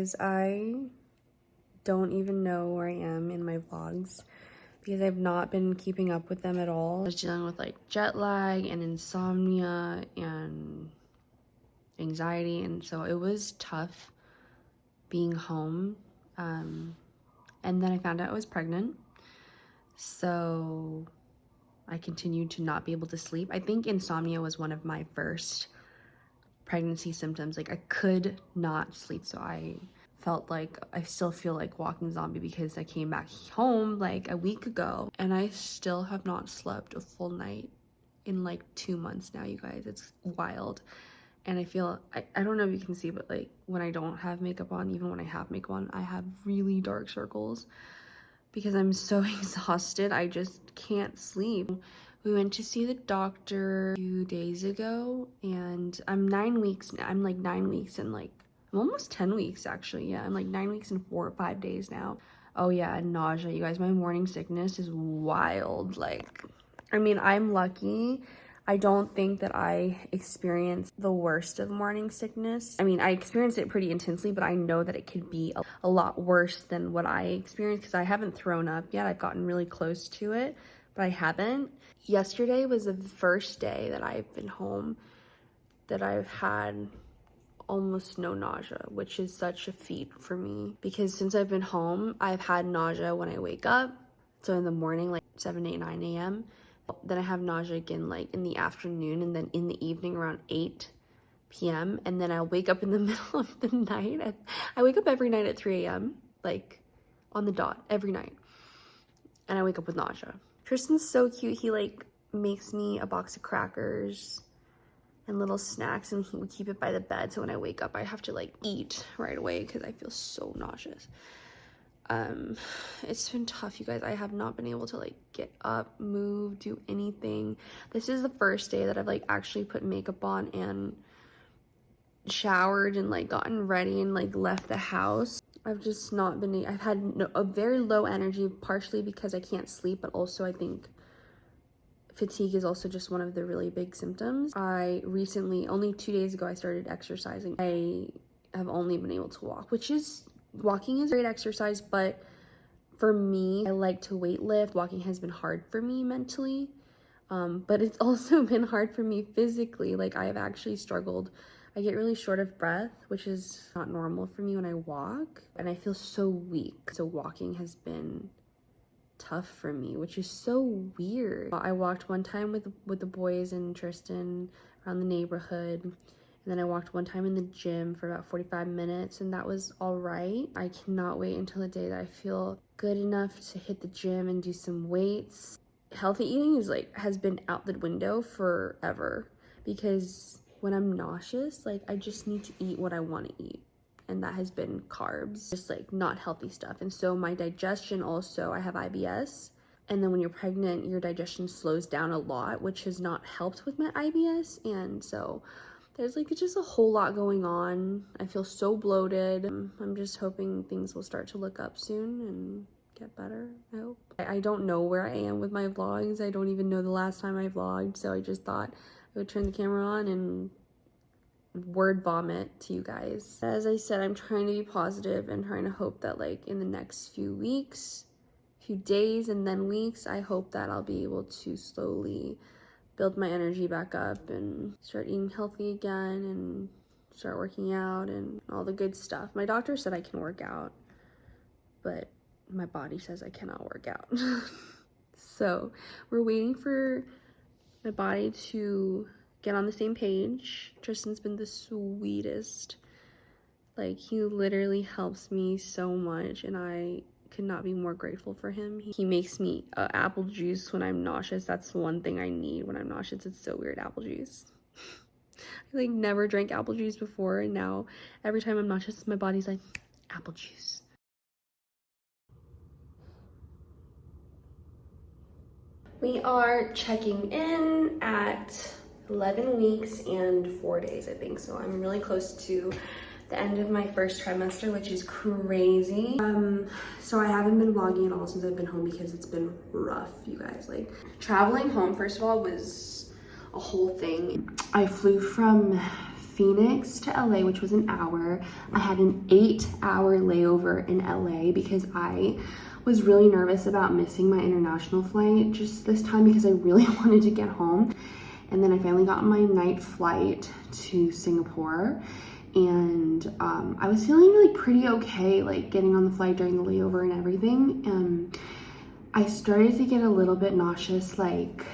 guys, I don't even know where I am in my vlogs because I've not been keeping up with them at all. I was dealing with like jet lag and insomnia and anxiety, and so it was tough being home. And then I found out I was pregnant, so I continued to not be able to sleep. I think insomnia was one of my first pregnancy symptoms. Like, I could not sleep, so I felt like I still feel like walking zombie because I came back home like a week ago and I still have not slept a full night in like 2 months now, you guys. It's wild. And I feel, I don't know if you can see, but like when I don't have makeup on, even when I have makeup on, I have really dark circles because I'm so exhausted. I just can't sleep. We went to see the doctor a few days ago, and I'm 9 weeks now. I'm like 9 weeks and like, I'm almost 10 weeks actually. Yeah, I'm like 9 weeks and 4 or 5 days now. Oh yeah, and nausea. You guys, my morning sickness is wild. Like, I mean, I'm lucky. I don't think that I experienced the worst of morning sickness. I mean, I experienced it pretty intensely, but I know that it could be a lot worse than what I experienced because I haven't thrown up yet. I've gotten really close to it, but I haven't. Yesterday was the first day that I've been home that I've had almost no nausea, which is such a feat for me because since I've been home, I've had nausea when I wake up. So in the morning, like 7, 8, 9 a.m. Then I have nausea again like in the afternoon, and then in the evening around 8 p.m. And then I'll wake up in the middle of the night. I wake up every night at 3 a.m. like on the dot every night. And I wake up with nausea. Tristan's so cute. He like makes me a box of crackers and little snacks, and he would keep it by the bed. So when I wake up, I have to like eat right away because I feel so nauseous. It's been tough, you guys. I have not been able to like get up, move, do anything. This is the first day that I've like actually put makeup on and showered and like gotten ready and like left the house. I've just not been, I've had a very low energy, partially because I can't sleep, but also I think fatigue is also just one of the really big symptoms. I recently, only 2 days ago, I started exercising. I have only been able to walk, which is, walking is a great exercise, but for me, I like to weight lift. Walking has been hard for me mentally, but it's also been hard for me physically. Like, I have actually struggled. I get really short of breath, which is not normal for me when I walk, and I feel so weak. So walking has been tough for me, which is so weird. I walked one time with the boys and Tristan around the neighborhood, and then I walked one time in the gym for about 45 minutes, and that was all right. I cannot wait until the day that I feel good enough to hit the gym and do some weights. Healthy eating is like, has been out the window forever because when I'm nauseous, like, I just need to eat what I want to eat. And that has been carbs, just like not healthy stuff. And so my digestion also, I have IBS. And then when you're pregnant, your digestion slows down a lot, which has not helped with my IBS. And so there's like just a whole lot going on. I feel so bloated. I'm just hoping things will start to look up soon and get better, I hope. I don't know where I am with my vlogs. I don't even know the last time I vlogged. So I just thought I would turn the camera on and word vomit to you guys. As I said, I'm trying to be positive and trying to hope that like in the next few weeks, few days and then weeks, I hope that I'll be able to slowly build my energy back up and start eating healthy again and start working out and all the good stuff. My doctor said I can work out, but my body says I cannot work out. So we're waiting for my body to get on the same page. Tristan's been the sweetest. Like, he literally helps me so much, and I could not be more grateful for him. He makes me apple juice when I'm nauseous. That's the one thing I need when I'm nauseous. It's so weird, apple juice. I like never drank apple juice before, and now every time I'm nauseous, my body's like, apple juice. We are checking in at 11 weeks and 4 days, I think. So I'm really close to the end of my first trimester, which is crazy. So I haven't been vlogging at all since I've been home because it's been rough, you guys. Like, traveling home, first of all, was a whole thing. I flew from Phoenix to LA, which was an hour. I had an 8-hour layover in LA because I was really nervous about missing my international flight just this time because I really wanted to get home. And then I finally got my night flight to Singapore, and I was feeling really pretty okay, like getting on the flight during the layover and everything. I started to get a little bit nauseous like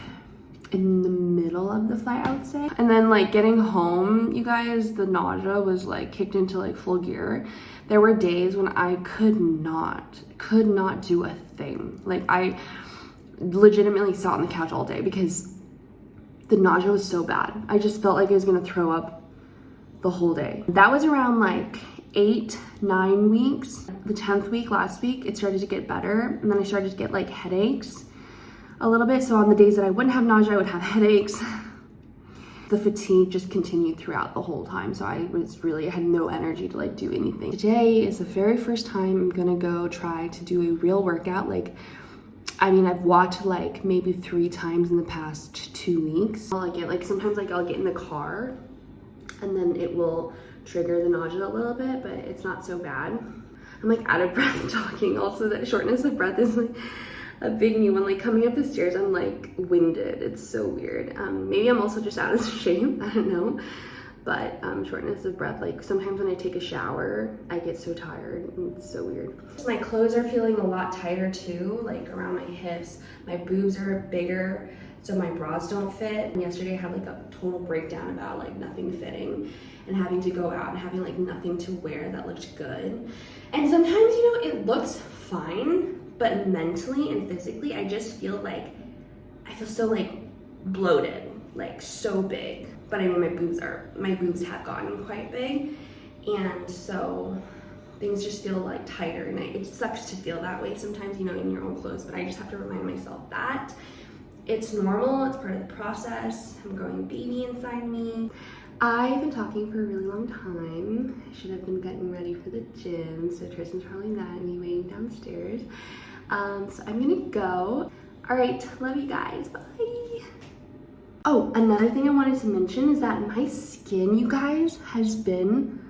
in the middle of the flight, I would say. And then like getting home, you guys, the nausea was like kicked into like full gear. There were days when I could not do a thing. Like I legitimately sat on the couch all day because the nausea was so bad. I just felt like I was gonna throw up the whole day. That was around like 8-9 weeks. The 10th week, last week, it started to get better. And then I started to get like headaches a little bit. So on the days that I wouldn't have nausea, I would have headaches. The fatigue just continued throughout the whole time. So I had no energy to like do anything. Today is the very first time I'm gonna go try to do a real workout. I mean, I've walked like maybe 3 times in the past 2 weeks. Sometimes I'll get in the car and then it will trigger the nausea a little bit, but it's not so bad. I'm like out of breath talking. Also, that shortness of breath is like a big new one. Like coming up the stairs, I'm like winded. It's so weird. Maybe I'm also just out of shape. I don't know. But shortness of breath, like sometimes when I take a shower, I get so tired. And it's so weird. My clothes are feeling a lot tighter too, like around my hips. My boobs are bigger, so my bras don't fit. And yesterday I had like a total breakdown about like nothing fitting and having to go out and having like nothing to wear that looked good. And sometimes, you know, it looks fine, but mentally and physically, I just feel like, I feel so like bloated, like so big. But I mean, my boobs have gotten quite big. And so things just feel like tighter, and it sucks to feel that way sometimes, you know, in your own clothes, but I just have to remind myself that it's normal, it's part of the process. I'm growing a baby inside me. I've been talking for a really long time. I should have been getting ready for the gym, so Tristan's probably mad at me waiting downstairs. So I'm gonna go. All right, love you guys, bye. Oh, another thing I wanted to mention is that my skin, you guys, has been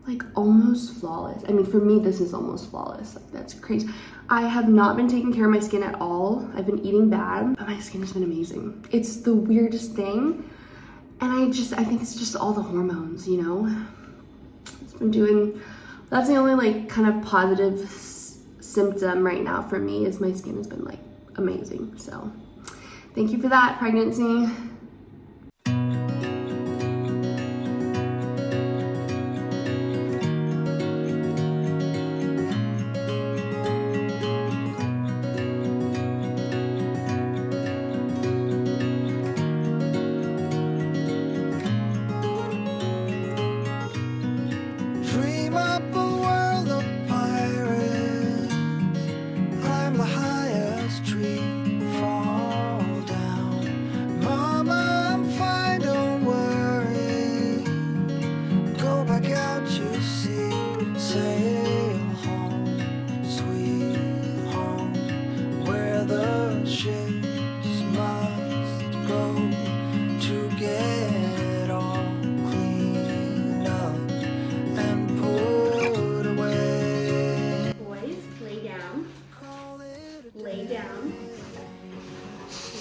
like almost flawless. I mean, for me, this is almost flawless. Like, that's crazy. I have not been taking care of my skin at all. I've been eating bad, but my skin has been amazing. It's the weirdest thing. And I think it's just all the hormones, you know? It's been doing, that's the only like kind of positive symptom right now for me is my skin has been like amazing. So thank you for that, pregnancy.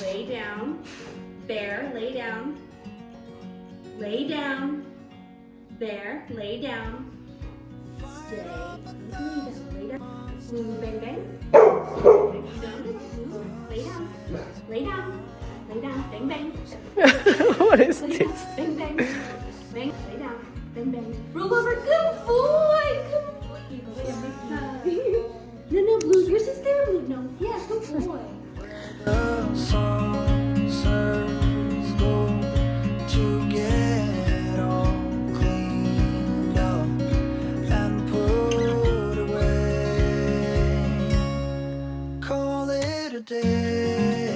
Lay down. Bear, lay down. Lay down. Bear, lay down. Stay. Lay down. Move, bang, bang. Lay down. Lay down. Lay down. Bang, bang. What is this? Bang, bang. Bang. Lay down. Bang, bang. Roll over. Good boy. Good boy. No, Blue. Yours is there, Blue. No. Yeah, good boy. The song serves gold to get all cleaned up and put away. Call it a day.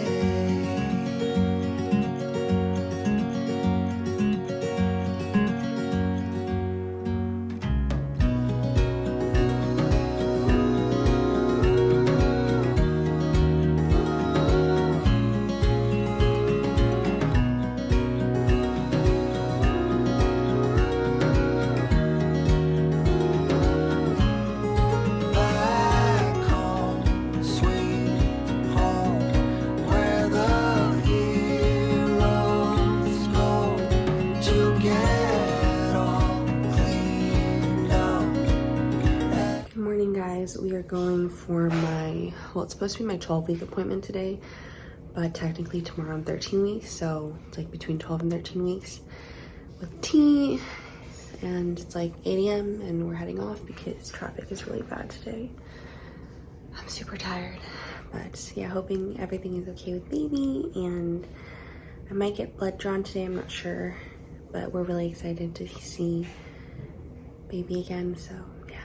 we're going for my, well, it's supposed to be my 12-week appointment today, but technically tomorrow I'm 13 weeks, so it's like between 12 and 13 weeks with tea, and it's like 8 a.m. and we're heading off because traffic is really bad today. I'm super tired, but yeah, hoping everything is okay with baby, and I might get blood drawn today, I'm not sure, but we're really excited to see baby again, so yeah.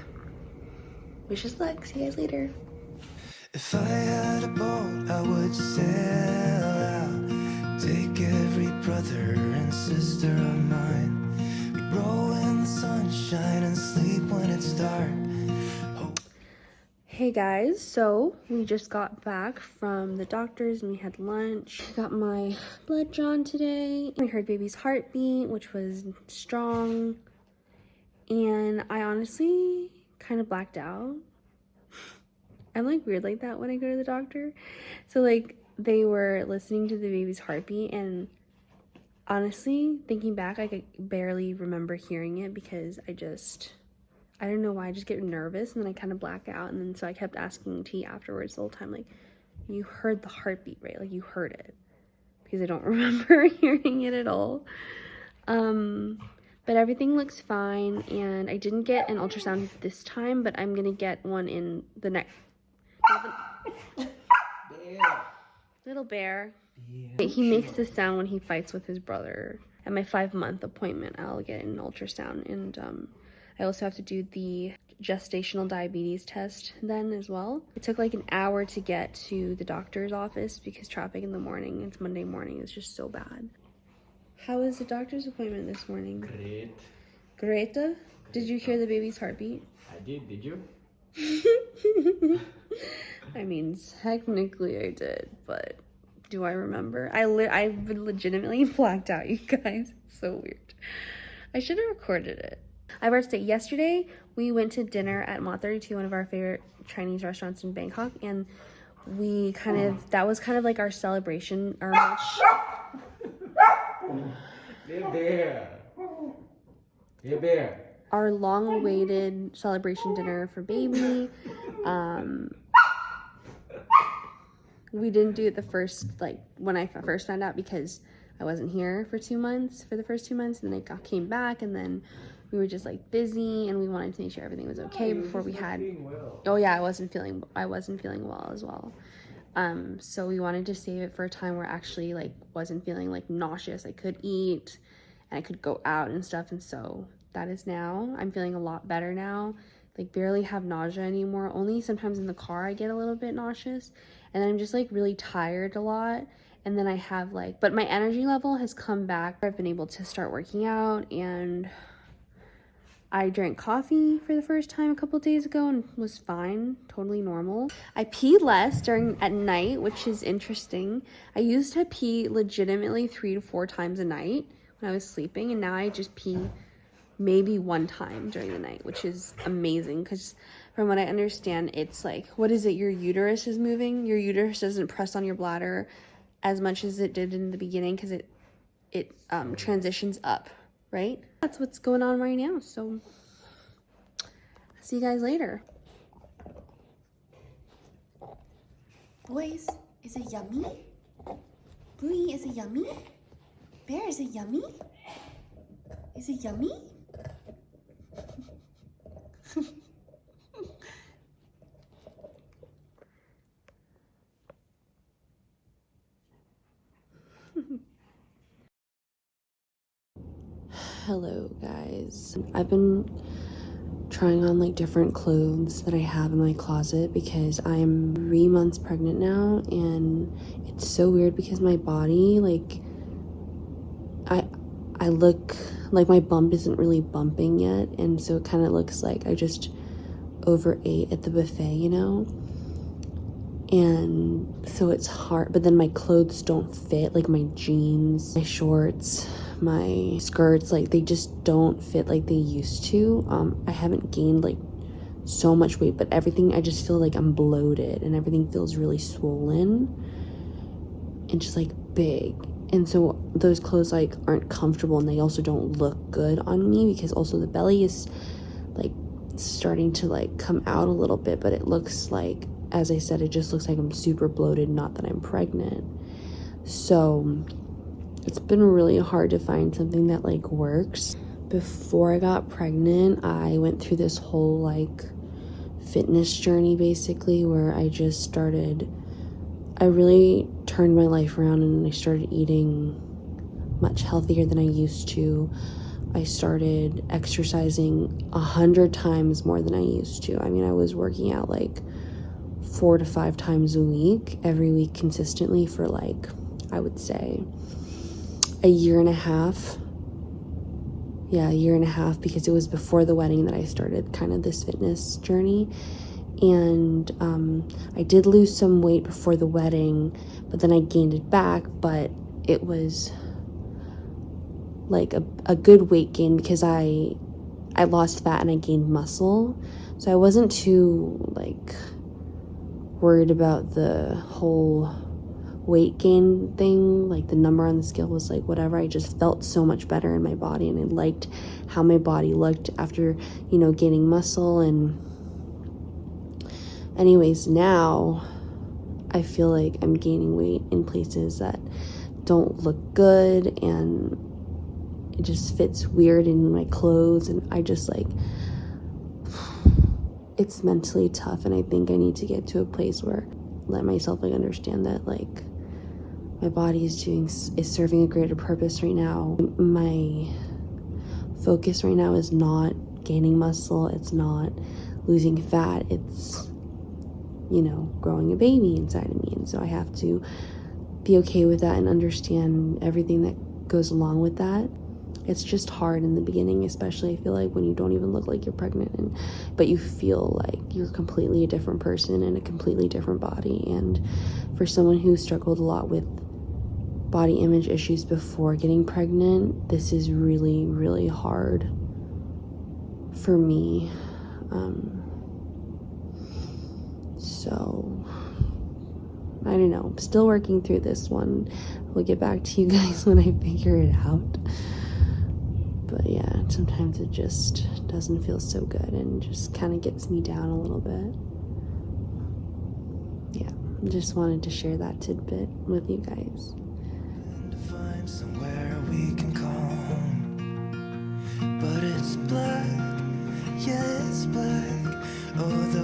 Wish us luck, see you guys later. If I had a boat, I would sail out, take every brother and sister of mine. We'd roll in the sunshine and sleep when it's dark. Hey guys, so we just got back from the doctor's and we had lunch. I got my blood drawn today. We heard baby's heartbeat, which was strong. And I honestly kind of blacked out. I'm like weird like that when I go to the doctor. So like they were listening to the baby's heartbeat, and honestly, thinking back, I could barely remember hearing it because I don't know why, I just get nervous and then I kind of black out. And then so I kept asking T afterwards the whole time, like, you heard the heartbeat, right? Like you heard it, because I don't remember hearing it at all. But everything looks fine, and I didn't get an ultrasound this time, but I'm gonna get one in the next. Little bear. He makes this sound when he fights with his brother. At my 5-month appointment, I'll get an ultrasound, and I also have to do the gestational diabetes test then as well. It took like an hour to get to the doctor's office because traffic in the morning, it's Monday morning, is just so bad. How was the doctor's appointment this morning? Great. Greta? Did you hear the baby's heartbeat? I did you? I mean, technically I did, but do I remember? I've been legitimately blacked out, you guys. It's so weird. I should have recorded it. I forgot to say, yesterday we went to dinner at Mott 32, one of our favorite Chinese restaurants in Bangkok, and that was kind of like our celebration, our much. Hey bear. Our long-awaited celebration dinner for baby. We didn't do it the first, like, when I first found out, because I wasn't here for the first 2 months, and then I came back, and then we were just like busy, and we wanted to make sure everything was okay before we had. Oh yeah, I wasn't feeling well as well. So we wanted to save it for a time where I actually like wasn't feeling like nauseous. I could eat and I could go out and stuff, and so that is now. I'm feeling a lot better now. Like barely have nausea anymore. Only sometimes in the car I get a little bit nauseous, and then I'm just like really tired a lot. And then I have like, but my energy level has come back. I've been able to start working out, and I drank coffee for the first time a couple days ago and was fine, totally normal. I pee less at night, which is interesting. I used to pee legitimately 3 to 4 times a night when I was sleeping, and now I just pee maybe 1 time during the night, which is amazing, because from what I understand, it's like, what is it, your uterus is moving? Your uterus doesn't press on your bladder as much as it did in the beginning, because it transitions up, right? That's what's going on right now, so see you guys later. Boys, is it yummy? Bluey, is it yummy? Bear, is it yummy? Is it yummy? Hello guys. I've been trying on like different clothes that I have in my closet because I'm 3 months pregnant now, and it's so weird because my body, like, I look like my bump isn't really bumping yet, and so it kind of looks like I just overate at the buffet, you know? And so it's hard, but then my clothes don't fit, like my jeans, my shorts, my skirts, like they just don't fit like they used to. I haven't gained like so much weight, but everything, I just feel like I'm bloated and everything feels really swollen and just like big. And so those clothes like aren't comfortable, and they also don't look good on me because also the belly is like starting to like come out a little bit, but it looks like, as I said, it just looks like I'm super bloated, not that I'm pregnant. So it's been really hard to find something that like works. Before I got pregnant, I went through this whole like fitness journey basically, where I really turned my life around and I started eating much healthier than I used to. I started exercising 100 times more than I used to. I mean, I was working out like 4 to 5 times a week, every week consistently for like, I would say a year and a half. Yeah, a year and a half, because it was before the wedding that I started kind of this fitness journey. And I did lose some weight before the wedding, but then I gained it back, but it was like a good weight gain because I lost fat and I gained muscle. So I wasn't too like worried about the whole weight gain thing. Like the number on the scale was like whatever. I just felt so much better in my body, and I liked how my body looked after, you know, gaining muscle. And anyways, now I feel like I'm gaining weight in places that don't look good, and it just fits weird in my clothes, and I just like, it's mentally tough. And I think I need to get to a place where let myself like understand that like my body is serving a greater purpose right now. My focus right now is not gaining muscle, it's not losing fat, it's, you know, growing a baby inside of me. And so I have to be okay with that and understand everything that goes along with that. It's just hard in the beginning, especially I feel like when you don't even look like you're pregnant, but you feel like you're completely a different person in a completely different body. And for someone who struggled a lot with body image issues before getting pregnant, this is really, really hard for me. So I don't know, I'm still working through this one. We'll get back to you guys when I figure it out. But yeah, sometimes it just doesn't feel so good and just kind of gets me down a little bit. Yeah, just wanted to share that tidbit with you guys. To find somewhere we can call home, but it's black, yeah, it's black. Oh, the